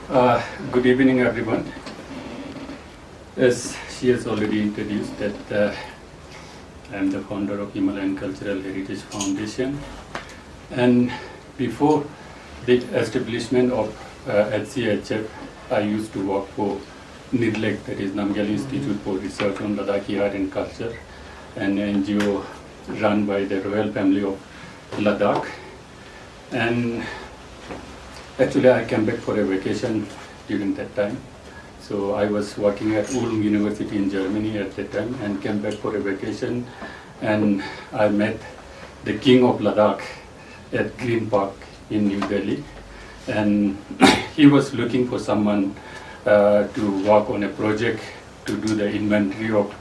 Good evening, everyone. As she has already introduced that I am the founder of Himalayan Cultural Heritage Foundation, and before the establishment of HCHF, I used to work for NIRLEC, that is Namgyal Institute for Research on Ladakhi Art and Culture, an NGO run by the royal family of Ladakh. And actually, I came back for a vacation during that time. So I was working at Ulm University in Germany at that time and came back for a vacation. And I met the king of Ladakh at Green Park in New Delhi. And he was looking for someone to work on a project to do the inventory of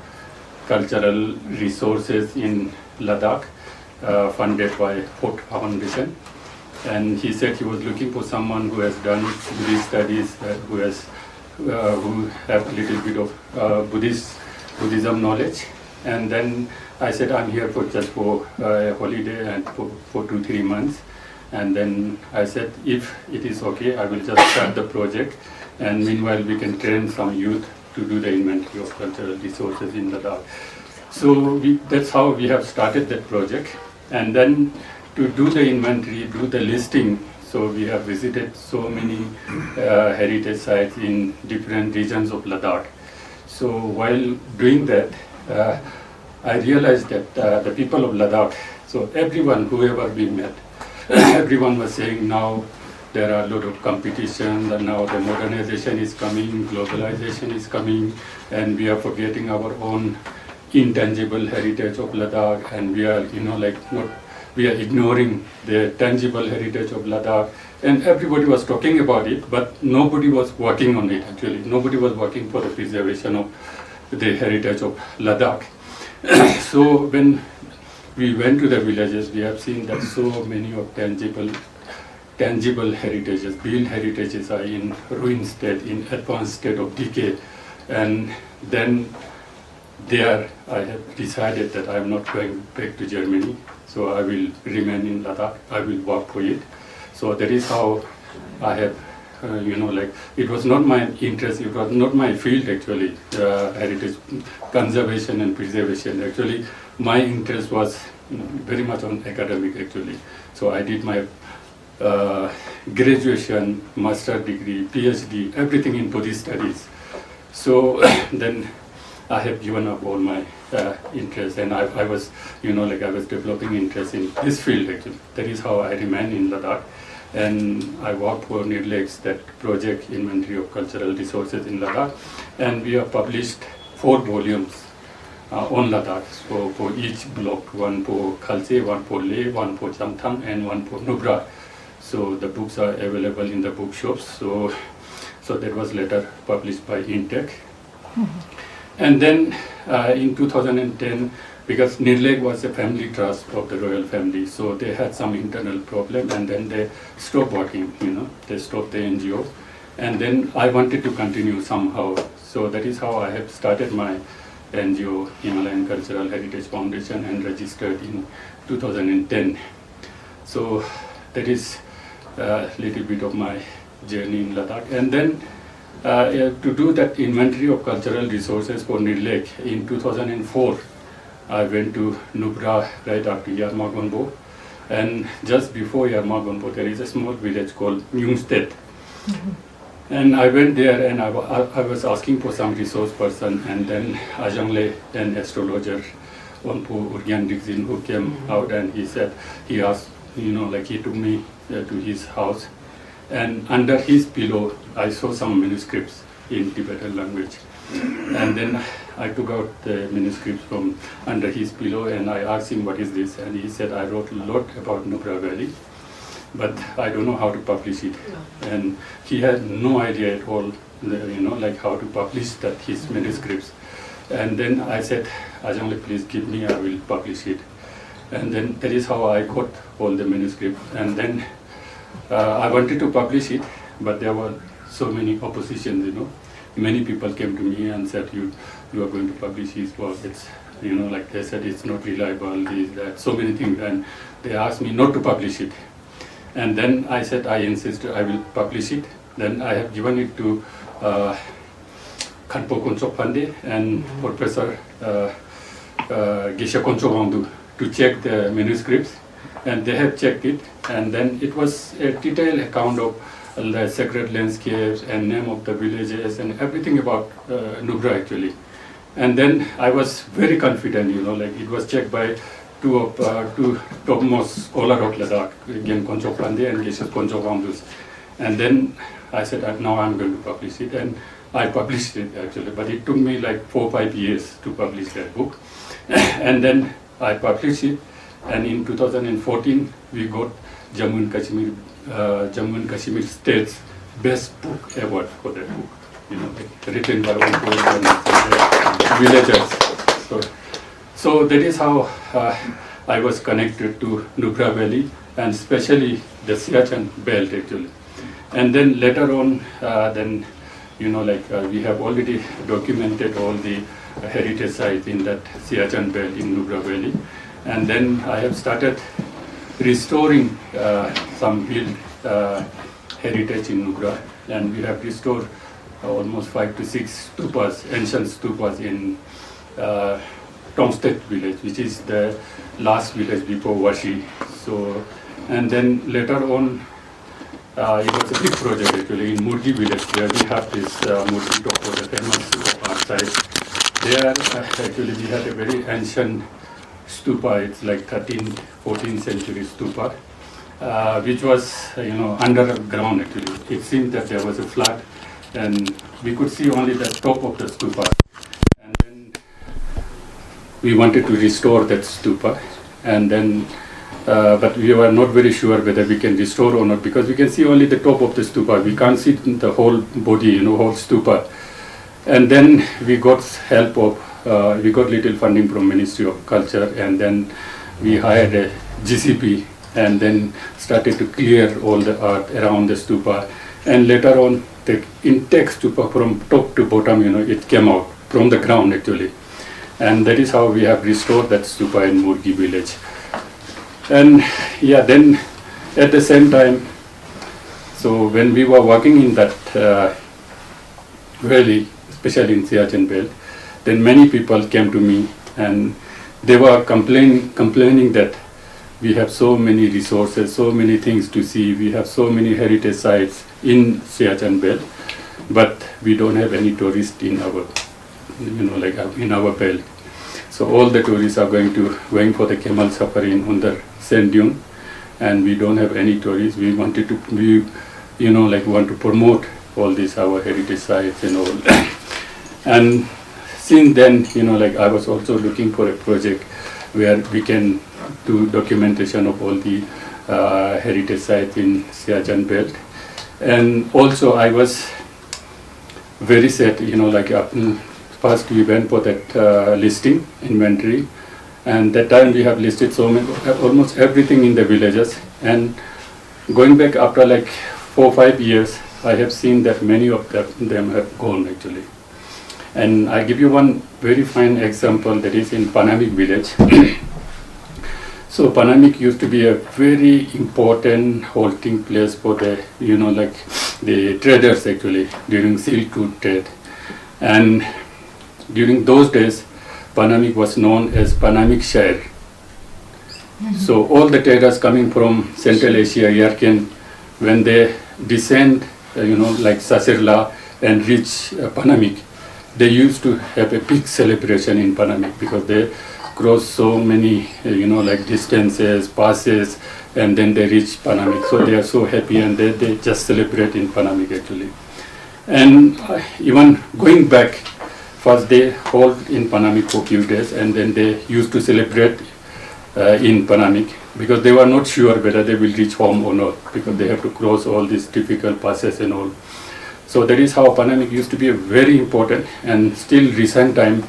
cultural resources in Ladakh, funded by Fort Foundation. And he said he was looking for someone who has done Buddhist studies, who have a little bit of Buddhism knowledge. And then I said, I'm here for just for a holiday and for 2-3 months. And then I said, if it is okay, I will just start the project. And meanwhile, we can train some youth to do the inventory of cultural resources in Ladakh. So that's how we have started that project. And then to do the inventory, do the listing, so we have visited so many heritage sites in different regions of Ladakh. So while doing that, I realized that the people of Ladakh, so everyone, whoever we met, everyone was saying now there are a lot of competition, and now the modernization is coming, globalization is coming, and we are forgetting our own intangible heritage of Ladakh, and we are, we are ignoring the tangible heritage of Ladakh. And everybody was talking about it, but nobody was working on it actually. Nobody was working for the preservation of the heritage of Ladakh. So when we went to the villages, we have seen that so many of tangible heritages, built heritages are in ruined state, in advanced state of decay. And then there I have decided that I am not going back to Germany. So I will remain in Ladakh, I will work for it. So that is how I have, it was not my interest, it was not my field actually, heritage conservation and preservation. Actually, my interest was very much on academic actually. So I did my graduation, master degree, PhD, everything in Buddhist studies. So then I have given up all my interest, and I was, I was developing interest in this field actually. That is how I remain in Ladakh, and I work for NIRLEC's, that project inventory of cultural resources in Ladakh, and we have published 4 volumes on Ladakh. So for each block, one for Khalse, one for Leh, one for Chamthang, and one for Nubra. So the books are available in the bookshops. So that was later published by Intech. And then in 2010, because NIRLEC was a family trust of the royal family, so they had some internal problem, and then they stopped working, they stopped the NGO. And then I wanted to continue somehow. So that is how I have started my NGO, Himalayan Cultural Heritage Foundation, and registered in 2010. So that is a little bit of my journey in Ladakh. And then to do that inventory of cultural resources for NIRLEC in 2004, I went to Nubra right after Yarmagonbo, and just before Yarmagonbo there is a small village called Nyungstedt. And I went there and I was asking for some resource person, and then Ajangle, an astrologer, Wangmo Urgyan Rigzin, who came out, and he asked, he took me to his house. And under his pillow, I saw some manuscripts in Tibetan language. And then I took out the manuscripts from under his pillow, and I asked him, what is this? And he said, I wrote a lot about Nubra Valley, but I don't know how to publish it. And he had no idea at all, how to publish his manuscripts. And then I said, Ajang, please give me, I will publish it. And then that is how I got all the manuscripts. And then I wanted to publish it, but there were so many oppositions, Many people came to me and said, you are going to publish his work. It's, they said it's not reliable, this, that, so many things. And they asked me not to publish it. And then I said, I insisted I will publish it Then I have given it to Khanpo Konchok Pandey and Professor Geshe Konchok to check the manuscripts, and they have checked it, and then it was a detailed account of the sacred landscapes and name of the villages and everything about Nubra actually. And then I was very confident, like it was checked by two topmost scholars of Ladakh, again Konchok Pandey and Geshe Konchok. And then I said, now I'm going to publish it, and I published it actually, but it took me like 4 or 5 years to publish that book. And then I published it, and in 2014 we got Jammu and Kashmir State's Best Book Award for that book, like, written by all villagers. So that is how I was connected to Nubra Valley, and especially the Siachen belt actually. And then later on, we have already documented all the heritage sites in that Siachen belt in Nubra Valley. And then I have started restoring some built heritage in Nubra, and we have restored almost 5 to 6 stupas, ancient stupas in Tomstead village, which is the last village before Washi. So, and then later on, it was a big project actually in Murgi village, where we have this Murgi Topo, the famous art site. There actually we had a very ancient stupa, it's like 13th, 14th century stupa, which was underground actually. It seemed that there was a flood, and we could see only the top of the stupa. And then we wanted to restore that stupa, and then but we were not very sure whether we can restore or not, because we can see only the top of the stupa. We can't see the whole body, whole stupa. And then we got help of, we got little funding from Ministry of Culture, and then we hired a GCP, and then started to clear all the earth around the stupa. And later on, the intake stupa from top to bottom, it came out from the ground actually. And that is how we have restored that stupa in Murgi village. And yeah, then at the same time, so when we were working in that valley, especially in Siachen belt, then many people came to me, and they were complaining that we have so many resources, so many things to see, we have so many heritage sites in Siachen belt, but we don't have any tourists in our, in our belt. So all the tourists are going for the camel safari in Hundar sand dune, and we don't have any tourists. We wanted to, want to promote all these our heritage sites and all. And since then, I was also looking for a project where we can do documentation of all the heritage sites in Siachen belt. And also I was very sad, first we went for that listing, inventory, and that time we have listed almost everything in the villages. And going back after like 4 or 5 years, I have seen that many of them have gone actually. And I give you one very fine example that is in Panamik village. So Panamik used to be a very important halting place for the, the traders actually during Silk Route trade. And during those days, Panamik was known as Panamik Shire. So all the traders coming from Central Asia, Yarkand, when they descend, like Sasirla and reach Panamik, they used to have a big celebration in Panamik, because they cross so many, distances, passes, and then they reach Panamik. So they are so happy, and they just celebrate in Panamik actually. And even going back, first they hold in Panamik for a few days, and then they used to celebrate in Panamik, because they were not sure whether they will reach home or not, because they have to cross all these difficult passes and all. So that is how Panamik used to be a very important, and still recent time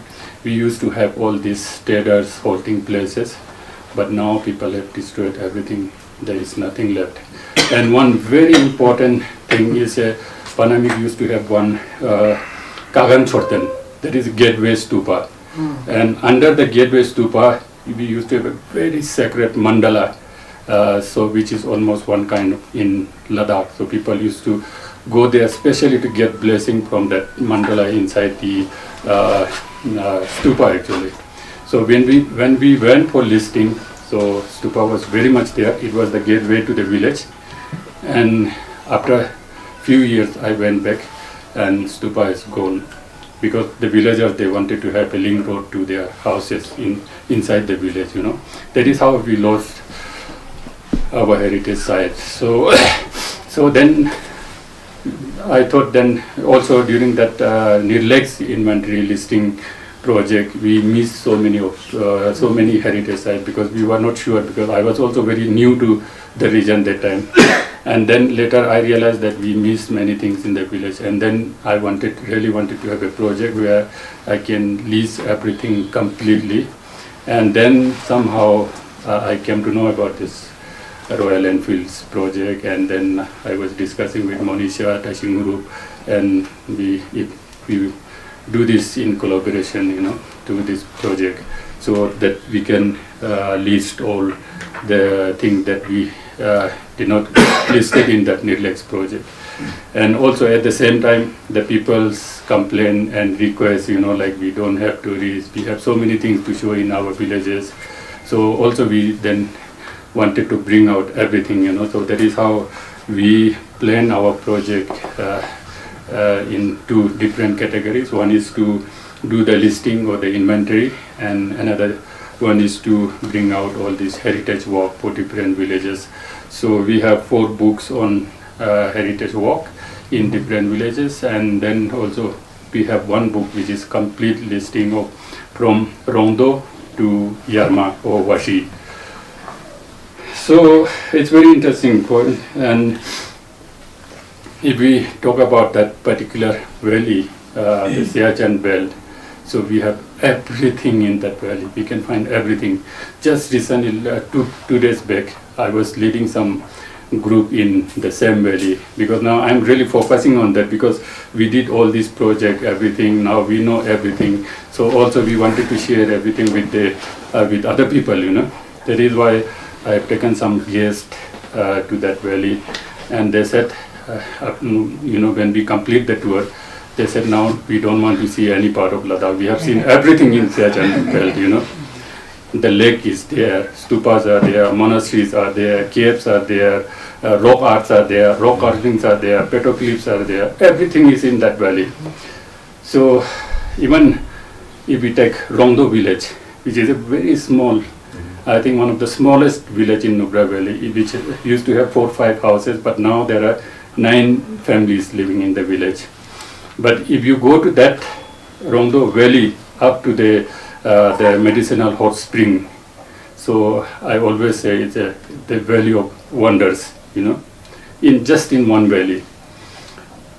we used to have all these traders halting places, but now people have destroyed everything. There is nothing left. And one very important thing is Panamik used to have one Kagan Chorten, that is gateway stupa. And under the gateway stupa, we used to have a very sacred mandala, which is almost one kind of in Ladakh. So people used to go there especially to get blessing from that mandala inside the stupa actually. So when we went for listing, so stupa was very much there. It was the gateway to the village, and after few years I went back and stupa is gone, because the villagers, they wanted to have a link road to their houses inside the village, you know. That is how we lost our heritage site. So so then I thought, then also during that Nirlex inventory listing project, we missed so many heritage sites, because we were not sure, because I was also very new to the region that time. And then later I realized that we missed many things in the village, and then I really wanted to have a project where I can lease everything completely. And then somehow I came to know about this Royal Enfields project, and then I was discussing with Monisha, Tashing Group, and we do this in collaboration, you know, to this project, so that we can list all the things that we did not listed in that Nirlex project. And also at the same time, the people's complain and request, you know, like we don't have tourists, we have so many things to show in our villages. So also we then wanted to bring out everything, you know. So that is how we plan our project in two different categories. One is to do the listing or the inventory, and another one is to bring out all this heritage walk for different villages. So we have 4 books on heritage walk in different villages, and then also we have 1 book which is complete listing of from Rongdo to Yarma or Washi. So it's very interesting point. And if we talk about that particular valley, the Siachen belt, so we have everything in that valley. We can find everything. Just recently, 2 days back, I was leading some group in the same valley, because now I'm really focusing on that, because we did all this project, everything. Now we know everything. So also we wanted to share everything with the with other people, you know. That is why I have taken some guests to that valley, and they said, you know, when we complete the tour, they said, now we don't want to see any part of Ladakh. We have seen everything in Siachen belt, you know. The lake is there, stupas are there, monasteries are there, caves are there, rock arts are there, rock carvings are there, petroglyphs are there. Everything is in that valley. So even if we take Rongdo village, which is a very small, I think one of the smallest village in Nubra Valley, which used to have 4 or 5 houses, but now there are 9 families living in the village. But if you go to that Rongdo Valley up to the medicinal hot spring, so I always say it's the valley of wonders, you know, just in one valley.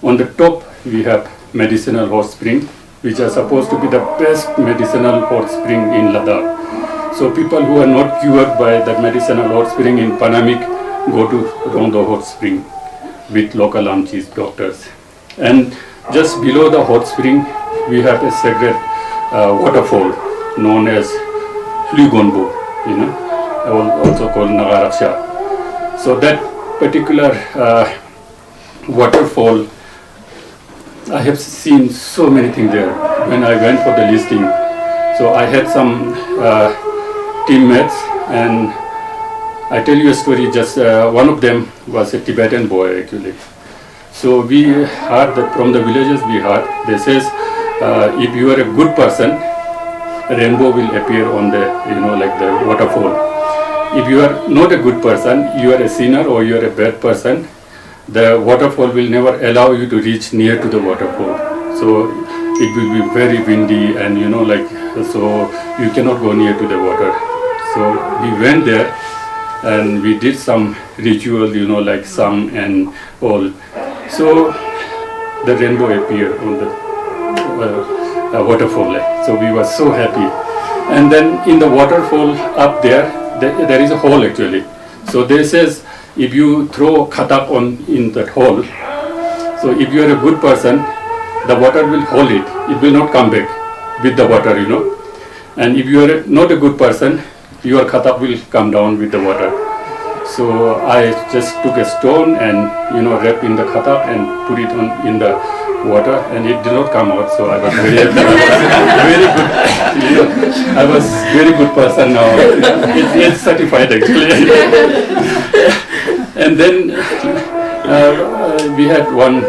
On the top we have medicinal hot spring, which are supposed to be the best medicinal hot spring in Ladakh. So people who are not cured by that medicinal hot spring in Panamik go to Rongdo hot spring with local Amchis doctors. And just below the hot spring, we have a sacred waterfall known as Hlugonbo, you know, also called Nagaraksha. So that particular waterfall, I have seen so many things there when I went for the listing. So I had some teammates, and I tell you a story. Just one of them was a Tibetan boy actually. So we heard that from the villagers, we heard, they says, if you are a good person, rainbow will appear on the, you know, like the waterfall. If you are not a good person, you are a sinner or you are a bad person, the waterfall will never allow you to reach near to the waterfall. So it will be very windy, and, you know, like, so you cannot go near to the water. So we went there and we did some ritual, you know, like sung and all. So the rainbow appeared on the waterfall. So we were so happy. And then in the waterfall up there, there is a hole actually. So they says, if you throw khatak in that hole, so if you are a good person, the water will hold it. It will not come back with the water, you know. And if you are not a good person, your khatak will come down with the water. So I just took a stone and wrapped in the khata and put it in the water, and it did not come out. So I was very happy. Very good. I was very good person now. It's certified actually. And then we had one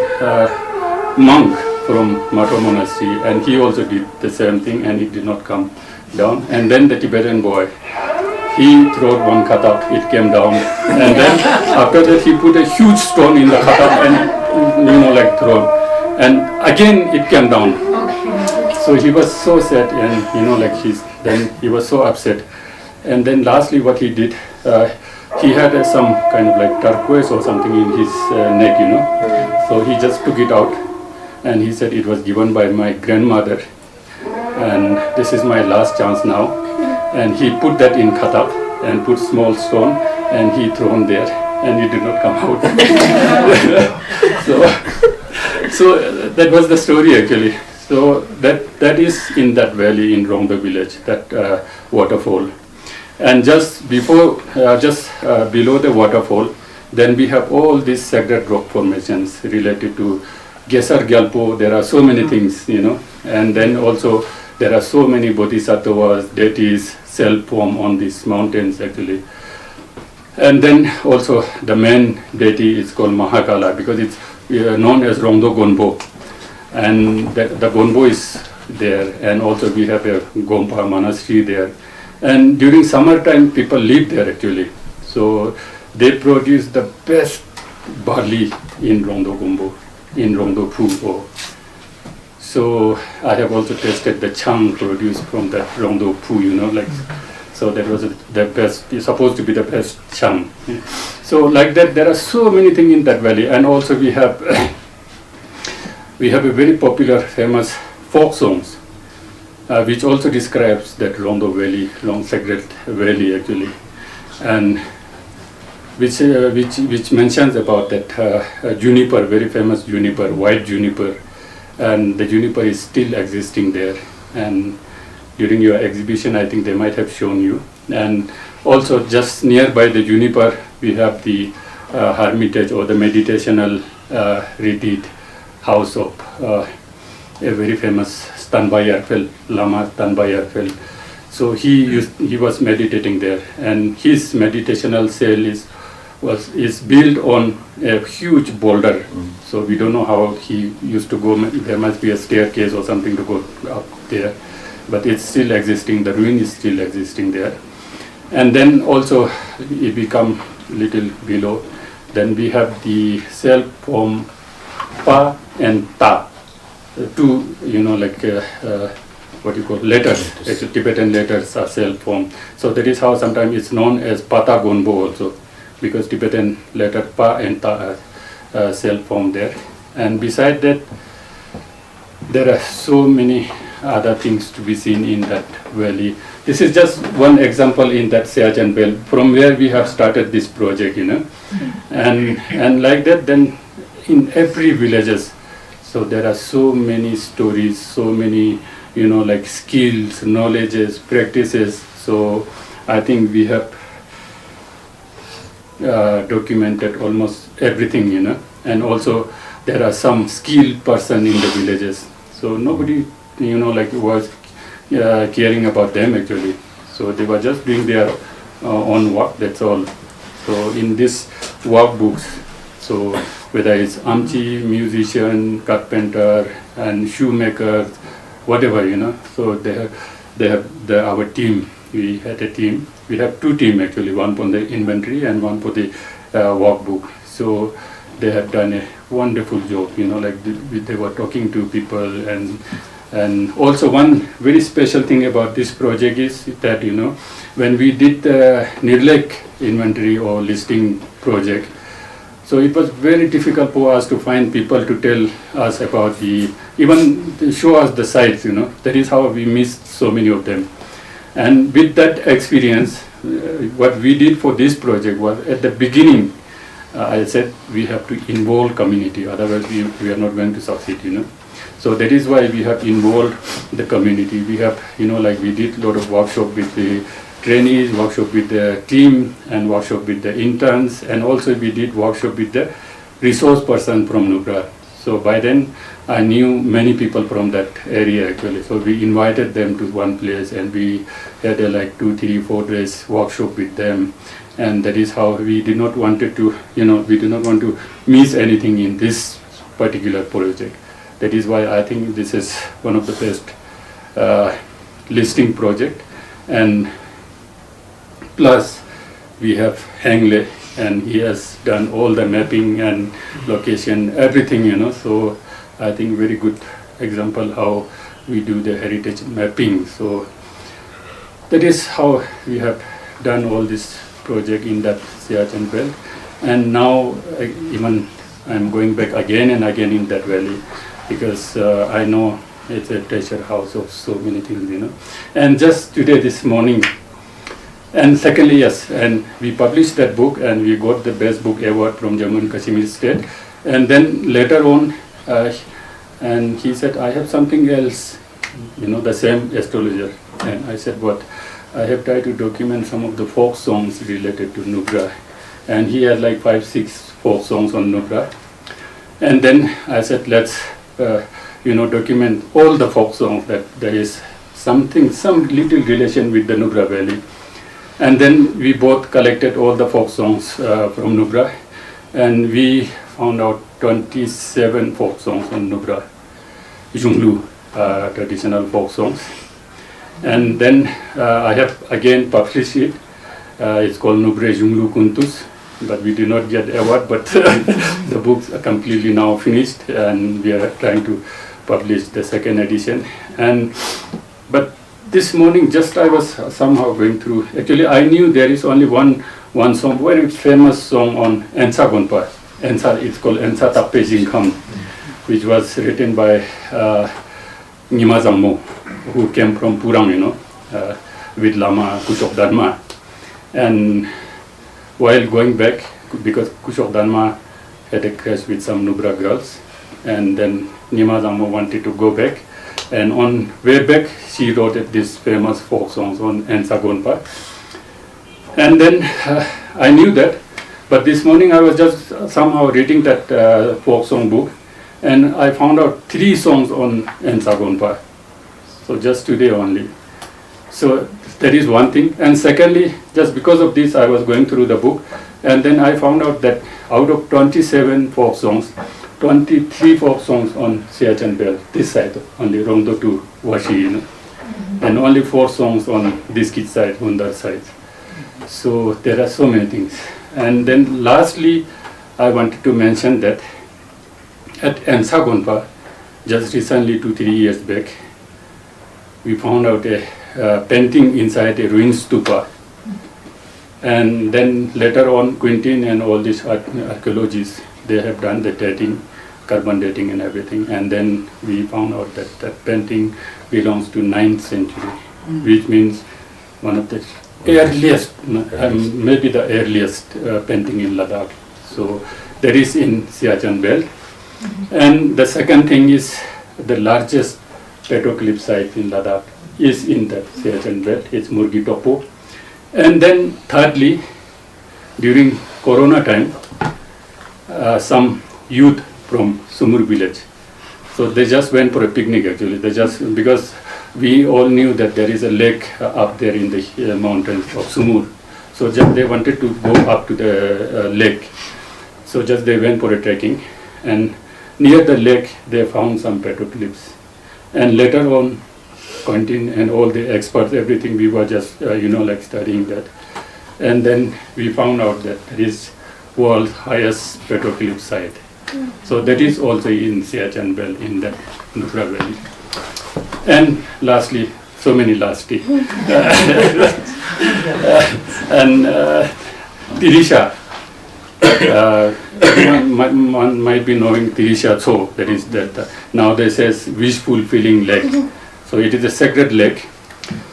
monk from Mato Monastery, and he also did the same thing, and it did not come down. And then the Tibetan boy, he threw one kata, it came down, and then after that he put a huge stone in the kata and thrown, and again it came down. So he was so sad, and then he was so upset. And then lastly what he did, he had some kind of like turquoise or something in his neck, so he just took it out, and he said it was given by my grandmother, and this is my last chance now. And he put that in kata and put small stone, and he thrown there, and it did not come out. so that was the story actually. So that is in that valley in Rongdo village, that waterfall. And just below the waterfall, then we have all these sacred rock formations related to Gesar Gyalpo. There are so many things, and then also there are so many bodhisattvas, deities, self-form on these mountains actually. And then also the main deity is called Mahakala, because it's known as Rongdo Gonpo. And the Gonpo is there, and also we have a Gompa monastery there. And during summertime people live there actually. So they produce the best barley in Rongdo Gonpo, in Rongdo Phu. So I have also tasted the chang produced from the Rongdo Phu, so that was the best, it's supposed to be the best chang. So like that, there are so many things in that valley. And also we have a very popular, famous folk songs, which also describes that Rongdo Valley, long sacred valley actually, and which mentions about that juniper, very famous juniper, white juniper. And the juniper is still existing there, and during your exhibition I think they might have shown you. And also just nearby the juniper we have the hermitage or the meditational retreat house of a very famous Stanbai Yarfel, Lama Stanbai Yarfel. So he was meditating there, and his meditational cell is built on a huge boulder. So we don't know how he used to go. There must be a staircase or something to go up there, but it's still existing. The ruin is still existing there. And then also it become little below. Then we have the self-form Pa and Ta, two what you call letters. Actually, Tibetan letters are self-form. So that is how sometimes it's known as Pata Gonbo also, because Tibetan letter Pa and Ta are self-formed there. And beside that, there are so many other things to be seen in that valley. This is just one example in that Siachen Belt, from where we have started this project, and like that, then in every villages. So there are so many stories, so many, skills, knowledges, practices. So I think we have documented almost everything, and also there are some skilled person in the villages. So nobody, was caring about them actually. So they were just doing their own work, that's all. So in this workbooks, so whether it's Amchi, musician, carpenter, and shoemaker, whatever, so they have our team. We had a team. We have two teams actually, one for the inventory and one for the workbook. So they have done a wonderful job, they were talking to people. And also one very special thing about this project is that, when we did the Nirlek inventory or listing project, so it was very difficult for us to find people to tell us about even to show us the sites, That is how we missed so many of them. And with that experience, what we did for this project was, at the beginning, I said we have to involve community, otherwise we are not going to succeed, So that is why we have involved the community. We have, we did a lot of workshop with the trainees, workshop with the team, and workshop with the interns, and also we did workshop with the resource person from Nubra. So by then I knew many people from that area actually. So we invited them to one place and we had a like 2, 3, 4 days workshop with them. And that is how we did not wanted to, we did not want to miss anything in this particular project. That is why I think this is one of the best listing project. And plus we have Hangle, and he has done all the mapping and location, everything, so I think very good example how we do the heritage mapping. So that is how we have done all this project in that Siachen belt. And now even I'm going back again and again in that valley because I know it's a treasure house of so many things, And just today, this morning, and secondly, yes, and we published that book and we got the best book award from Jammu and Kashmir state. And then later on, and he said, I have something else, the same astrologer. And I said, what? I have tried to document some of the folk songs related to Nubra. And he had like 5, 6 folk songs on Nubra. And then I said, let's, document all the folk songs that there is some little relation with the Nubra Valley. And then we both collected all the folk songs from Nubra, and we found out 27 folk songs on Nubra, Junglu traditional folk songs. And then I have again published it. It's called Nubra Junglu Kuntus, but we did not get award, but the books are completely now finished, and we are trying to publish the second edition. But this morning, just I was somehow going through. Actually, I knew there is only one song, very famous song on Ensa Gonpa. Ensa, it's called Ensa Tappe Jingham, which was written by Wangmo, who came from Purang, with Lama Kushok Dharma. And while going back, because Kushok Dharma had a crash with some Nubra girls, and then Wangmo wanted to go back. And on way back, she wrote this famous folk songs on Ensa Gonpa. And then I knew that, but this morning I was just somehow reading that folk song book, and I found out 3 songs on Ensa Gonpa. So just today only. So that is one thing. And secondly, just because of this, I was going through the book, and then I found out that out of 27 folk songs, 23 folk songs on Siachen belt, this side only, Rongdo to Washi, and only 4 songs on this kid side, Hundar side. So there are so many things. And then lastly, I wanted to mention that at Ensa Gonpa, just recently 2-3 years back, we found out a painting inside a ruined stupa. And then later on, Quintin and all these archaeologists, they have done the dating, carbon dating and everything, and then we found out that that painting belongs to 9th century, which means one of the earliest, maybe the earliest painting in Ladakh. So that is in Siachen belt. And the second thing is the largest petroclip site in Ladakh is in that Siachen belt. It's Murgi Topo. And then thirdly, during Corona time, some youth from Sumur village. So they just went for a picnic actually. Because we all knew that there is a lake up there in the mountains of Sumur. So just they wanted to go up to the lake. So just they went for a trekking, and near the lake they found some petroclips. And later on, Quentin and all the experts, everything, we were just like studying that. And then we found out that there is world's highest petroclip site. So that is also in Siachen belt in that Nubra Valley. And lastly, so many lastly. And Tirisha. One might be knowing Tirisha Cho, that is that nowadays says wish fulfilling lake. So it is a sacred lake,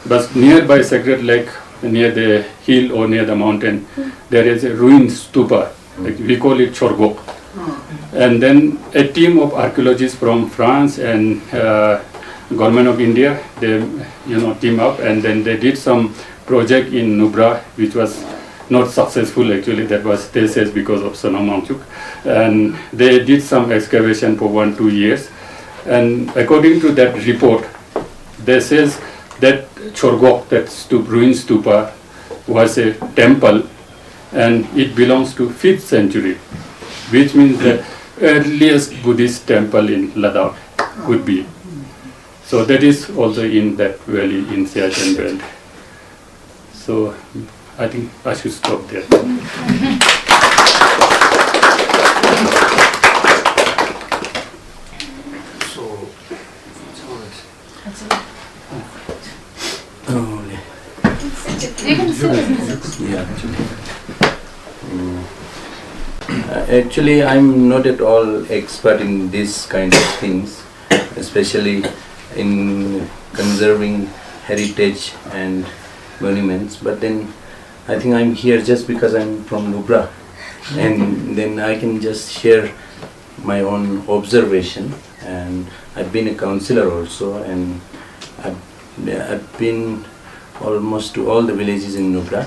but nearby sacred lake, near the hill or near the mountain, there is a ruined stupa. Like we call it Chorgok. And then a team of archaeologists from France and government of India, they team up, and then they did some project in Nubra, which was not successful actually. That was, they says, because of Sonam Wangchuk. And they did some excavation for 1-2 years. And according to that report, they says that Chorgok, that ruined stupa, was a temple, and it belongs to 5th century, which means the earliest Buddhist temple in Ladakh could be. So that is also in that valley, in Siachen belt. So I think I should stop there. Actually, I'm not at all expert in this kind of things, especially in conserving heritage and monuments. But then I think I'm here just because I'm from Nubra, and then I can just share my own observation. And I've been a counselor also, and I've been almost to all the villages in Nubra.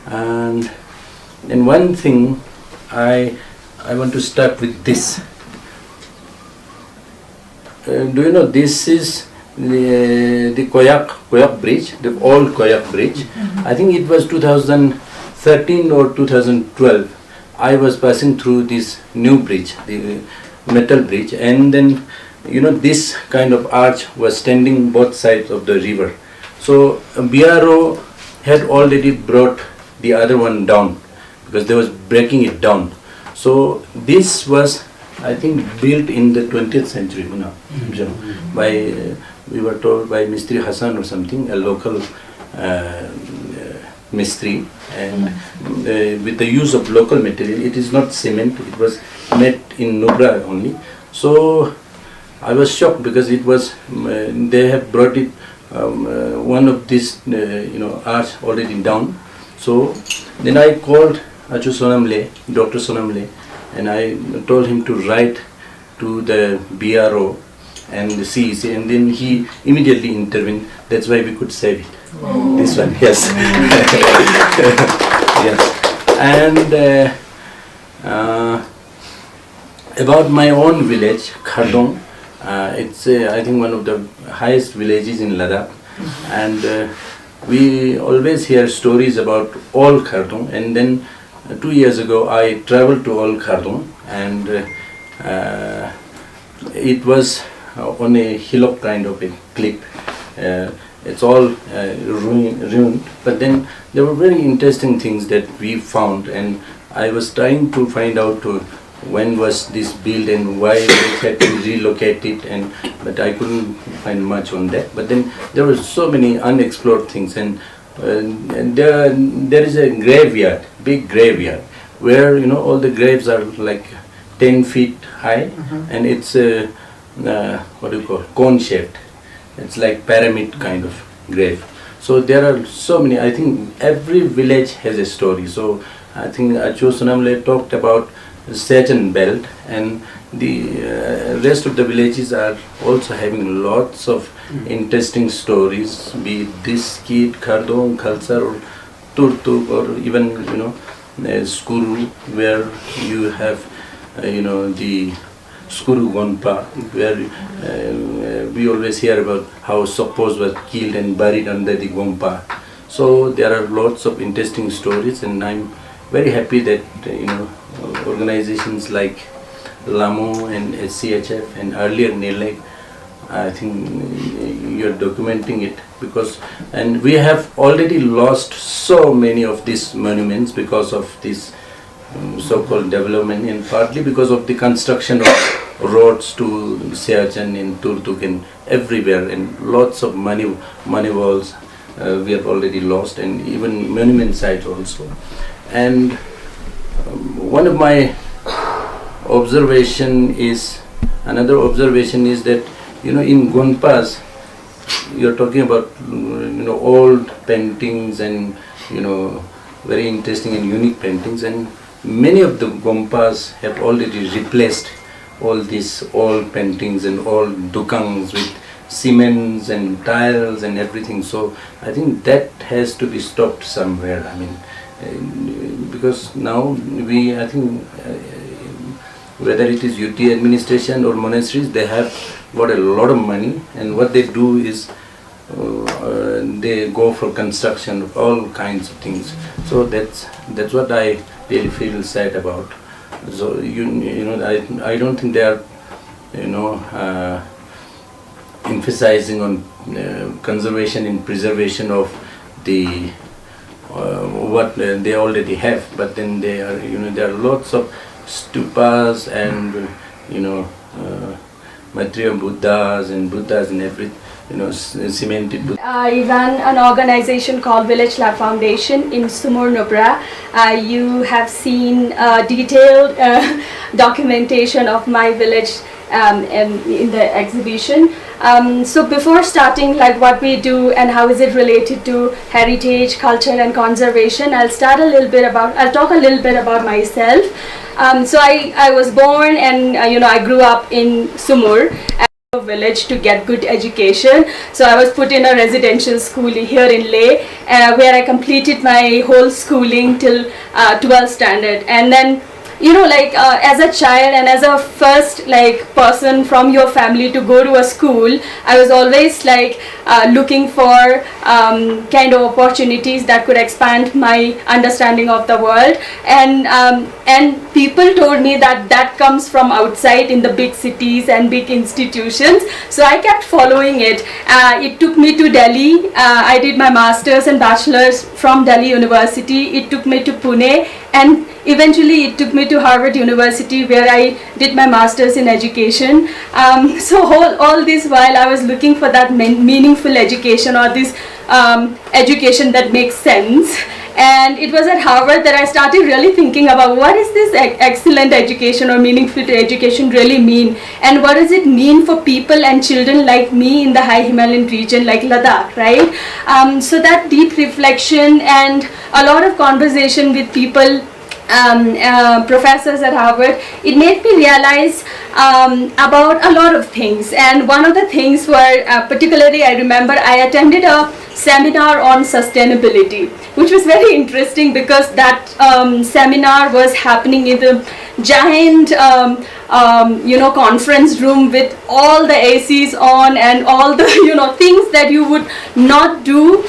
And then one thing I want to start with this. Do you know this is the Koyak bridge, the old Koyak bridge? I think it was 2013 or 2012. I was passing through this new bridge, the metal bridge, and then this kind of arch was standing both sides of the river. So BRO had already brought the other one down because they was breaking it down. So this was, I think, built in the 20th century, by we were told by Mistri Hassan or something, a local Mistri, and with the use of local material. It is not cement, it was made in Nubra only. So I was shocked because it was, they have brought it, one of this, arch already down. So then I called Dr. Sonam, and I told him to write to the BRO and the CEC, and then he immediately intervened. That's why we could save it. Oh. This one, yes. Yes. And about my own village, Khardong, it's I think one of the highest villages in Ladakh, and we always hear stories about all Khardong. And then 2 years ago I traveled to all Khardong, and it was on a hillock kind of a cliff. It's all ruined, but then there were very interesting things that we found, and I was trying to find out when was this built and why they had to relocate it, but I couldn't find much on that. But then there were so many unexplored things, and there is a graveyard, big graveyard, where all the graves are like 10 feet high, and it's what do you call, cone shaped. It's like pyramid kind of grave. So there are so many. I think every village has a story. So I think Achu Sonamle talked about Siachen belt, and the rest of the villages are also having lots of interesting stories, be it this Kit, Khardong, Khalsar, or Turtuk, or even Skuru, where you have the Skuru Gonpa, where we always hear about how Sopos was killed and buried under the Gompa. So there are lots of interesting stories, and I'm very happy that organizations like Lamo and HCHF and earlier NELEG, I think you're documenting it, and we have already lost so many of these monuments because of this so-called development, and partly because of the construction of roads to Siachen and Turtuk and everywhere, and lots of money walls we have already lost, and even monument sites also. And one of my another observation is that in Gonpas you're talking about old paintings and very interesting and unique paintings, and many of the Gompas have already replaced all these old paintings and old dukangs with cements and tiles and everything. So I think that has to be stopped somewhere. I mean, because now I think whether it is UT administration or monasteries, they have got a lot of money, and what they do is they go for construction of all kinds of things. So that's what I really feel sad about. So you know, I don't think they are, you know, emphasizing on conservation and preservation of the what they already have. But then they are, you know, there are lots of stupas and you know material Buddhas and every, you know, cemented Buddha. I run an organization called Village Lab Foundation in Sumur, Nubra. You have seen detailed documentation of my village in the exhibition. So before starting like what we do and how is it related to heritage, culture and conservation, I'll talk a little bit about myself. So I was born and you know, I grew up in Sumur, a village, to get good education. So I was put in a residential school here in Leh, where I completed my whole schooling till 12th standard. And then, you know, like as a child and as a first like person from your family to go to a school, I was always like looking for kind of opportunities that could expand my understanding of the world. And people told me that comes from outside in the big cities and big institutions. So I kept following it. It took me to Delhi. I did my master's and bachelor's from Delhi University. It took me to Pune, and eventually it took me to Harvard University, where I did my master's in education. So all this while I was looking for that meaningful education, or this education that makes sense. And it was at Harvard that I started really thinking about what is this excellent education or meaningful education really mean, and what does it mean for people and children like me in the high Himalayan region like Ladakh, right? So that deep reflection and a lot of conversation with people, professors at Harvard, it made me realize about a lot of things. And one of the things were, particularly I remember I attended a seminar on sustainability, which was very interesting because that seminar was happening in the giant you know, conference room with all the ACs on and all the, you know, things that you would not do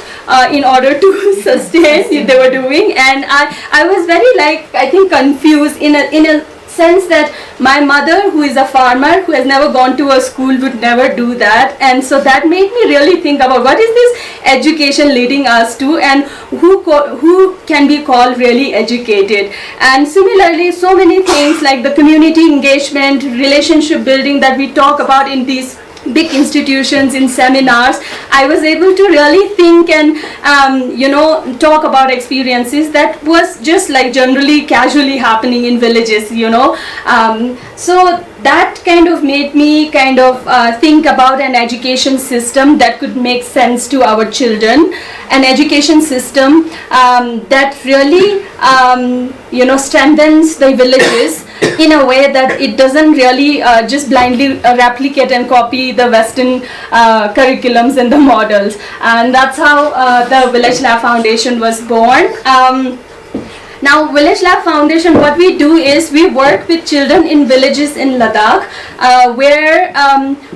in order to sustain they were doing. And I was very, like, I think confused in a sense that my mother, who is a farmer, who has never gone to a school, would never do that. And so that made me really think about what is this education leading us to, and who can be called really educated. And similarly, so many things like the community engagement, relationship building that we talk about in these big institutions, in seminars, I was able to really think and you know, talk about experiences that was just like generally casually happening in villages, you know. So that kind of made me kind of think about an education system that could make sense to our children, an education system that really you know, strengthens the villages in a way that it doesn't really just blindly replicate and copy the Western curriculums and the models. And that's how the Village Lab Foundation was born. Now, Village Lab Foundation, what we do is we work with children in villages in Ladakh, where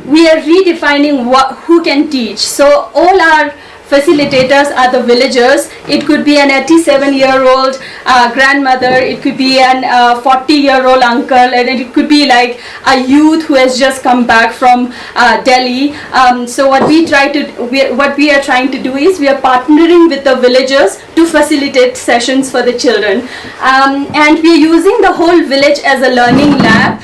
we are redefining who can teach. So all our facilitators are the villagers. It could be an 87-year-old grandmother, it could be an 40-year-old uncle, and it could be like a youth who has just come back from Delhi. So what we are trying to do is we are partnering with the villagers to facilitate sessions for the children, and we are using the whole village as a learning lab.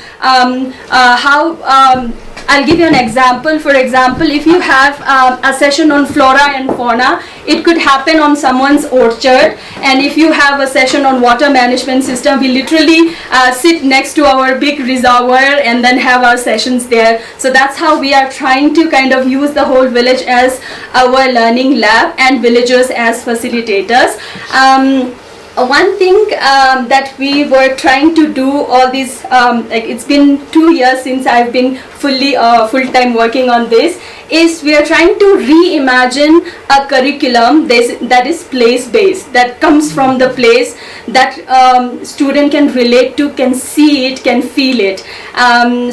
I'll give you an example. For example, if you have a session on flora and fauna, it could happen on someone's orchard. And if you have a session on water management system, we literally sit next to our big reservoir and then have our sessions there. So that's how we are trying to kind of use the whole village as our learning lab and villagers as facilitators. one thing that we were trying to do all these, like it's been 2 years since I've been fully full-time working on this, is we are trying to reimagine a curriculum that is place-based, that comes from the place, that student can relate to, can see it, can feel it.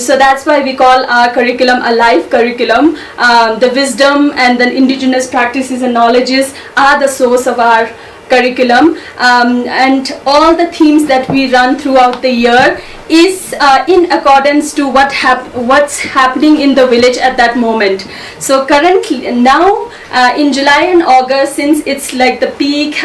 So that's why we call our curriculum a life curriculum. The wisdom and the indigenous practices and knowledges are the source of our curriculum, and all the themes that we run throughout the year is in accordance to what's happening in the village at that moment. So currently now in July and August, since it's like the peak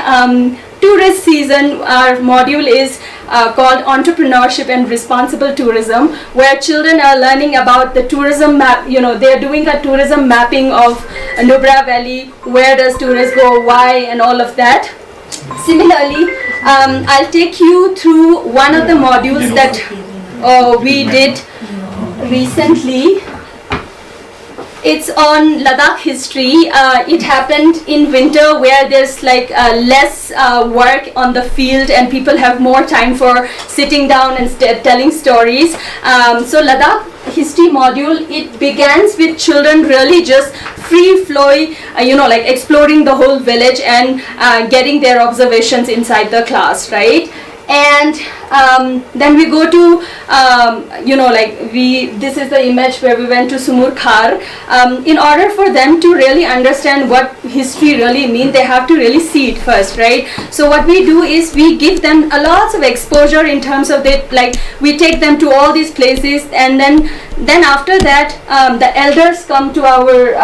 tourist season, our module is called Entrepreneurship and Responsible Tourism, where children are learning about the tourism map. You know, they're doing a tourism mapping of Nubra Valley, where does tourists go, why, and all of that. Similarly, I'll take you through one of the modules that we did recently. It's on Ladakh history. It happened in winter, where there's like less work on the field and people have more time for sitting down and telling stories. So Ladakh history module, it begins with children really just free flowing, like exploring the whole village and getting their observations inside the class, right? And then we go to, this is the image where we went to Sumur Khar. In order for them to really understand what history really means, they have to really see it first, right? So what we do is we give them a lots of exposure in terms of we take them to all these places, and then after that, the elders come to our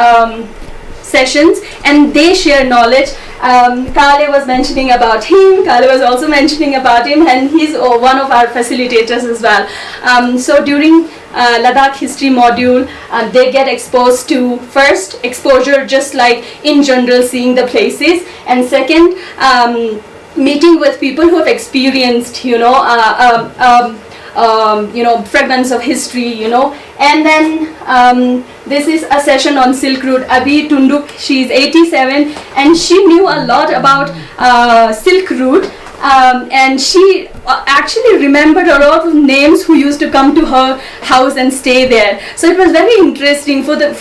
sessions and they share knowledge. Kale was mentioning about him, Kale was also mentioning about him, and he's one of our facilitators as well. So during Ladakh history module, they get exposed to, first, exposure just like in general seeing the places, and second, meeting with people who have experienced, fragments of history, and then this is a session on Silk Route. Abhi Tunduk, she's 87 and she knew a lot about Silk Route, and she actually remembered a lot of names who used to come to her house and stay there. So it was very interesting for the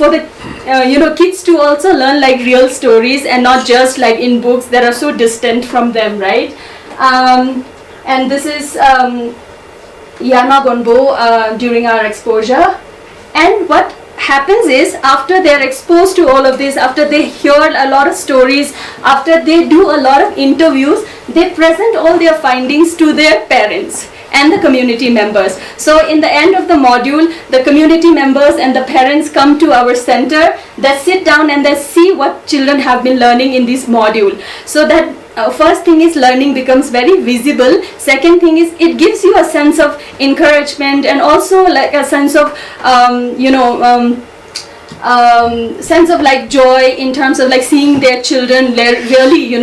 kids to also learn like real stories and not just like in books that are so distant from them, right? And this is Yarma Gonbo during our exposure. And what happens is, after they're exposed to all of this, after they hear a lot of stories, after they do a lot of interviews, they present all their findings to their parents and the community members. So in the end of the module, the community members and the parents come to our center, they sit down and they see what children have been learning in this module. So that first thing is learning becomes very visible. Second thing is it gives you a sense of encouragement and also like a sense of sense of like joy in terms of like seeing their children really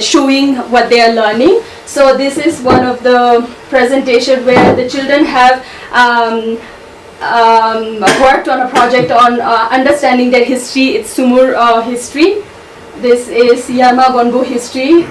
showing what they are learning. So this is one of the presentations where the children have worked on a project on understanding their history. It's Sumur history. This is Yarma Gonbo history.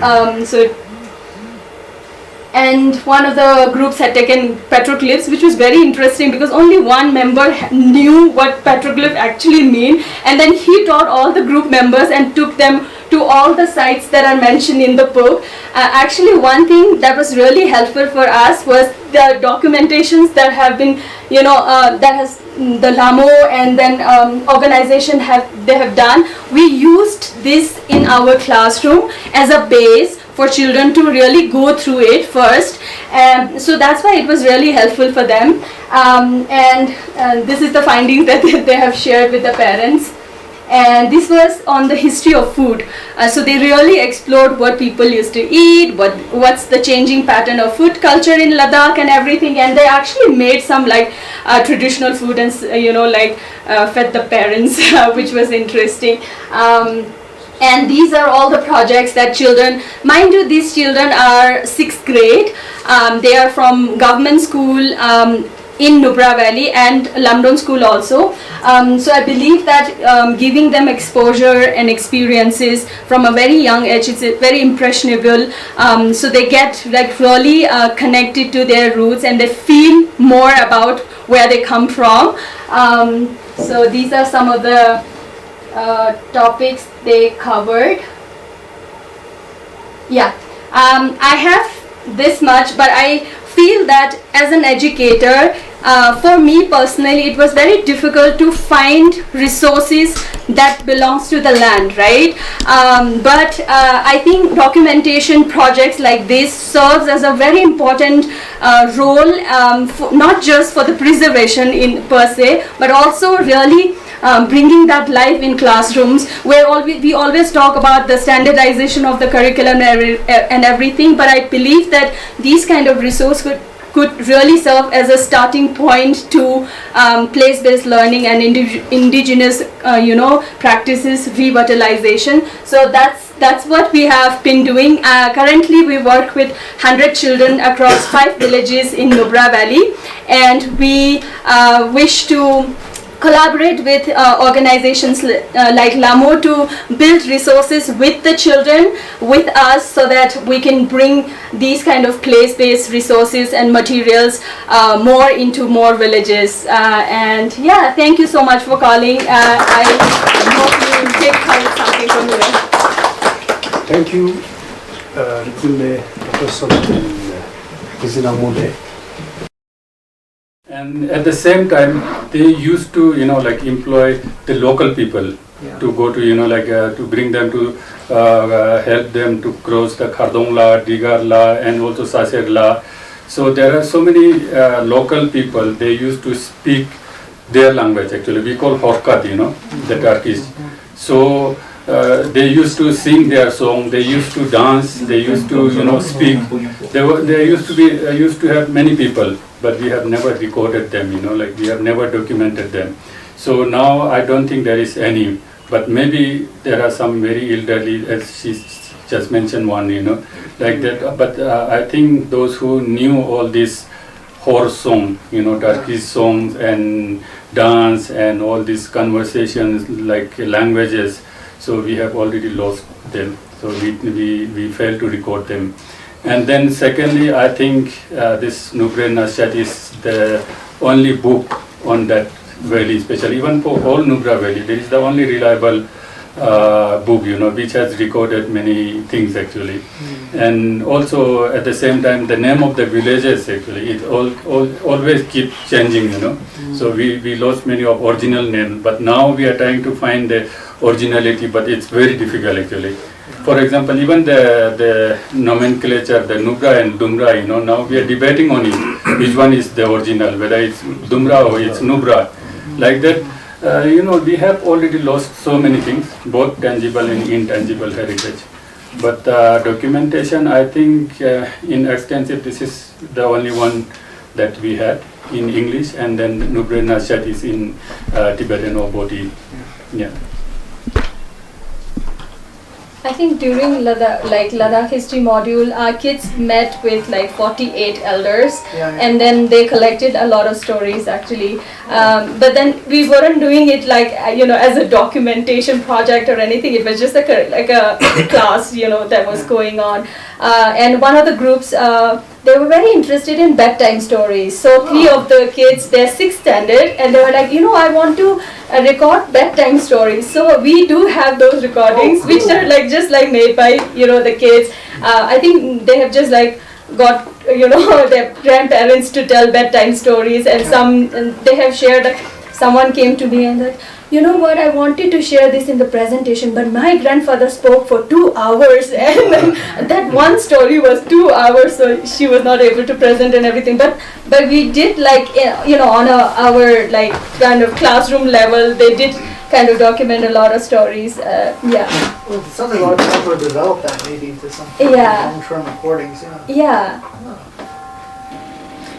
And one of the groups had taken petroglyphs, which was very interesting because only one member knew what petroglyph actually mean, and then he taught all the group members and took them to all the sites that are mentioned in the book. Actually, one thing that was really helpful for us was the documentations that have been, that has the Lamo and then organization have done. We used this in our classroom as a base for children to really go through it first, so that's why it was really helpful for them. And this is the findings that they have shared with the parents. And this was on the history of food. So they really explored what people used to eat, what's the changing pattern of food culture in Ladakh and everything. And they actually made some like traditional food and fed the parents, which was interesting. And these are all the projects that children, mind you, these children are 6th grade. They are from government school. in Nubra Valley and Lamdon School also. So I believe that giving them exposure and experiences from a very young age, it's very impressionable. So they get like really connected to their roots and they feel more about where they come from. So these are some of the topics they covered. Yeah, I have this much, but I feel that as an educator, for me personally, it was very difficult to find resources that belongs to the land, right? But I think documentation projects like this serves as a very important role, not just for the preservation in per se, but also really bringing that life in classrooms, where we always talk about the standardization of the curriculum and everything, but I believe that these kind of resources could really serve as a starting point to place-based learning and indigenous practices revitalization. So that's what we have been doing. Currently we work with 100 children across 5 villages in Nubra Valley, and we wish to collaborate with organizations like Lamo to build resources with the children, with us, so that we can bring these kind of place-based resources and materials more into more villages. And yeah, thank you so much for calling. I hope you take something from here. Thank you, Rigzen, Professor Rigzen. And at the same time, they used to, employ the local people to go to, to bring them to help them to cross the Khardongla, Digarla, and also Saserla. So there are so many local people. They used to speak their language. Actually, we call Horkat, the Turkish. So they used to sing their song. They used to dance. They used to, speak. They used to have many people, but we have never recorded them, we have never documented them. So now I don't think there is any, but maybe there are some very elderly, as she just mentioned one, like that. But I think those who knew all these horse song, Turkish songs and dance and all these conversations, like languages, so we have already lost them. So we failed to record them. And then secondly, I think this Nubra Nashat is the only book on that valley, especially even for all Nubra Valley. There is the only reliable book, which has recorded many things actually. And also at the same time, the name of the villages actually, it always keep changing, So we lost many of original names, but now we are trying to find the originality, but it's very difficult actually. For example, even the nomenclature, the Nubra and Dumra, now we are debating on it, which one is the original, whether it's Dumra or it's Nubra. Like that, we have already lost so many things, both tangible and intangible heritage. But documentation, I think in extensive, this is the only one that we had in English, and then Nubra Nashat is in Tibetan or Bodhi. Yeah. I think during Ladakh history module, our kids met with like 48 elders, and then they collected a lot of stories actually. But then we weren't doing it like as a documentation project or anything. It was just like a class that was going on. And one of the groups, they were very interested in bedtime stories. So 3 of the kids, they're 6th standard, and they were like, I want to record bedtime stories. So we do have those recordings, which are just made by the kids. I think they have just got their grandparents to tell bedtime stories, and they have shared. Someone came to me and said, what, I wanted to share this in the presentation, but my grandfather spoke for 2 hours, and then that one story was 2 hours, so she was not able to present and everything. But we did on our kind of classroom level, they did kind of document a lot of stories. Well, something like that will develop that maybe into some long-term recordings. Yeah.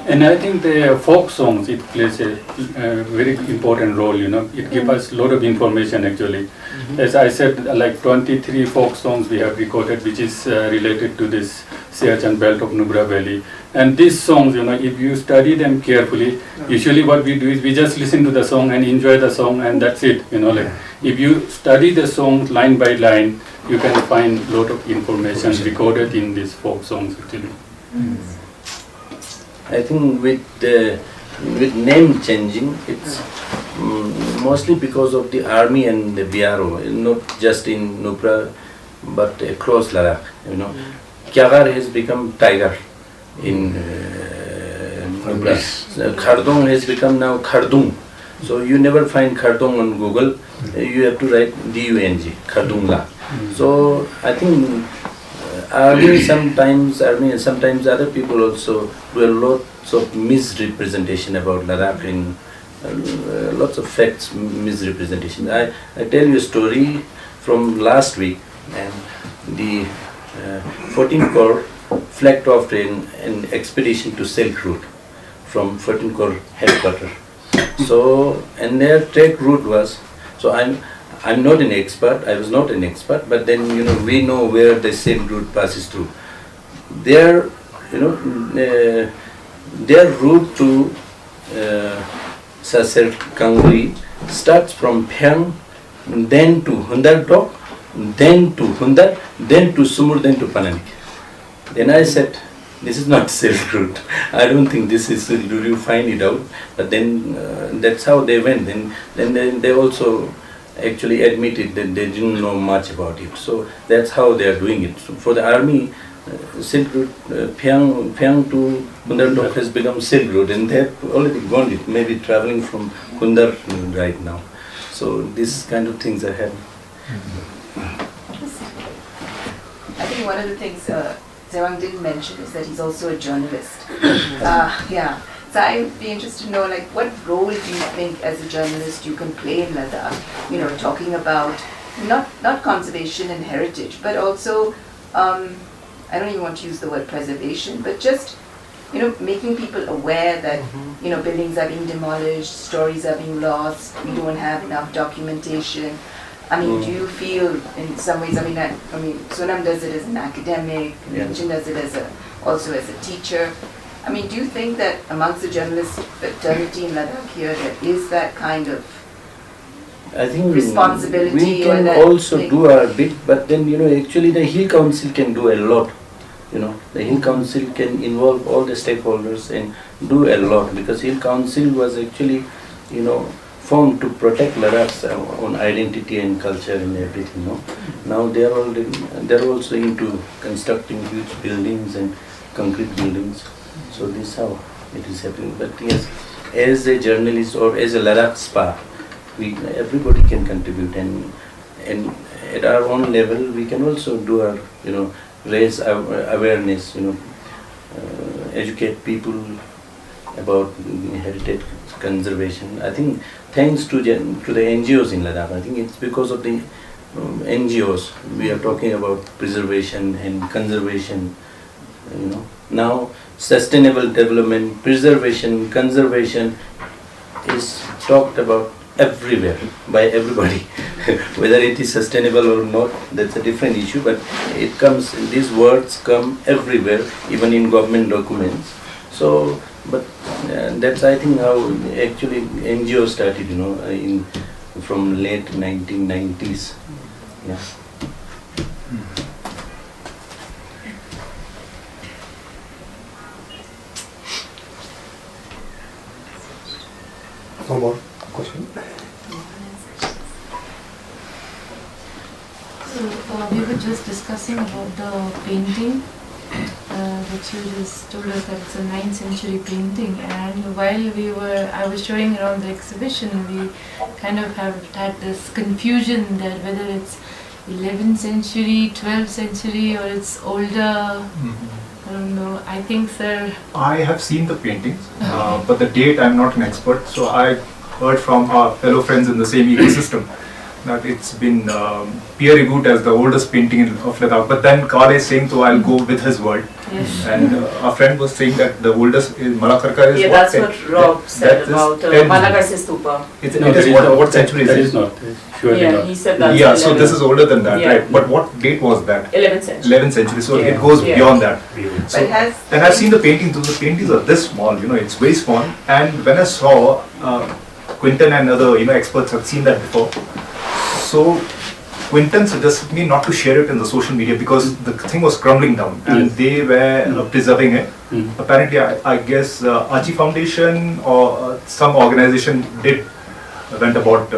And I think the folk songs, it plays a very important role, you know. It gives us a lot of information actually. As I said, like 23 folk songs we have recorded, which is related to this Siachen belt of Nubra Valley. And these songs, you know, if you study them carefully, usually what we do is we just listen to the song and enjoy the song and that's it, you know. Like if you study the songs line by line, you can find a lot of information recorded in these folk songs actually. I think with name changing, it's mostly because of the army and the BRO, not just in Nubra, but across Ladakh. You know, Kyagar has become tiger in Nubra. Khardung has become now Khardung. So you never find Khardung on Google. You have to write DUNG, Khardungla. So I think army and sometimes other people also do a lot of misrepresentation about Ladakh in lots of facts, misrepresentation. I tell you a story from last week, and the 14 Corps flagged off an expedition to Silk Route from 14 Corps headquarters. So, and their trek route was, so I'm not an expert, I was not an expert, but then, you know, we know where the Silk Route passes through. Their, you know, their route to Saser Kangri starts from Phyang, then to Hundardok, then to Hundar, then to Sumur, then to Pananik. Then I said, this is not Silk Route. I don't think this is Silk Route. You find it out. But then that's how they went. Then they also actually admitted that they didn't know much about it. So that's how they are doing it. So for the army, Silk Route, Phyang to Hundardok has become Silk Route, and they have already gone it. Maybe traveling from Hundar right now. So these kind of things are happening. I think one of the things Tsewang didn't mention is that he's also a journalist. Yeah. So I'd be interested to know, like, what role do you think as a journalist you can play in Ladakh? You know, talking about not conservation and heritage, but also, I don't even want to use the word preservation, but just, you know, making people aware that, you know, buildings are being demolished, stories are being lost, we don't have enough documentation. I mean, do you feel in some ways, I mean, Sonam does it as an academic, Rigzen does it also as a teacher. I mean, do you think that amongst the journalist fraternity in Ladakh here, there is that kind of responsibility? We can also do our bit, but then, you know, actually the Hill Council can do a lot. You know, the Hill Council can involve all the stakeholders and do a lot, because Hill Council was actually, you know, formed to protect Ladakh's own identity and culture and everything. You know, now they are also into constructing huge buildings and concrete buildings. So this is how it is happening. But yes, as a journalist or as a Ladakh spa, everybody can contribute, and at our own level we can also do our, you know, raise awareness, you know, educate people about heritage conservation. I think thanks to the NGOs in Ladakh, I think it's because of the NGOs we are talking about preservation and conservation. You know, now sustainable development, preservation, conservation is talked about everywhere by everybody. Whether it is sustainable or not, that's a different issue, but it comes, these words come everywhere, even in government documents. So, but that's, I think, how actually NGO started, you know, from late 1990s. Yeah. No more question? So we were just discussing about the painting, which you just told us that it's a 9th century painting, and while I was showing around the exhibition, we kind of have had this confusion that whether it's 11th century, 12th century, or it's older. I don't know. I think, sir. I have seen the paintings, but the date I'm not an expert. So I heard from our fellow friends in the same ecosystem that it's been peer reviewed as the oldest painting of Ladakh. But then Kale is saying, so I'll go with his word. Yes. And our friend was saying that the oldest is Malakarka is Yeah, what? that's what Rob said about Malakarka Stupa. It is what century is That it? is not. Surely Yeah, not. he said that's Yeah, so 11. this is older than that, Yeah. right? But what date was that? 11th century. 11th century, so Yeah. it goes Yeah. beyond that. So, But has and I've seen the paintings, the paintings are this small, it's very small. And when I saw Quinton and other, experts have seen that before. So Quinton suggested me not to share it in the social media because the thing was crumbling down and Yes. they were preserving it. Mm. Apparently, I guess Achi Foundation or some organization went about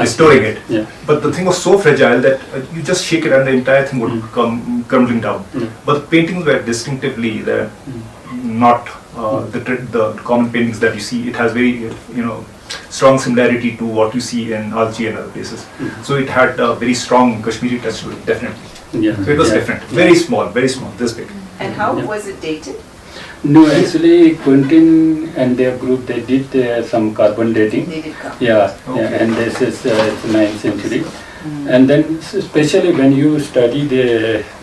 restoring it. Yeah. But the thing was so fragile that you just shake it and the entire thing would come crumbling down. But the paintings were distinctively there, not the common paintings that you see. It has very strong similarity to what you see in Alchi and other places. So it had a very strong Kashmiri touch to it, definitely. Yeah. So it was Yeah. different, very small, this big. and how Yeah. was it dated? No, actually, Quentin and their group, they did some carbon dating. They did come. Yeah, Okay. yeah, and this is 9th century. And then especially when you study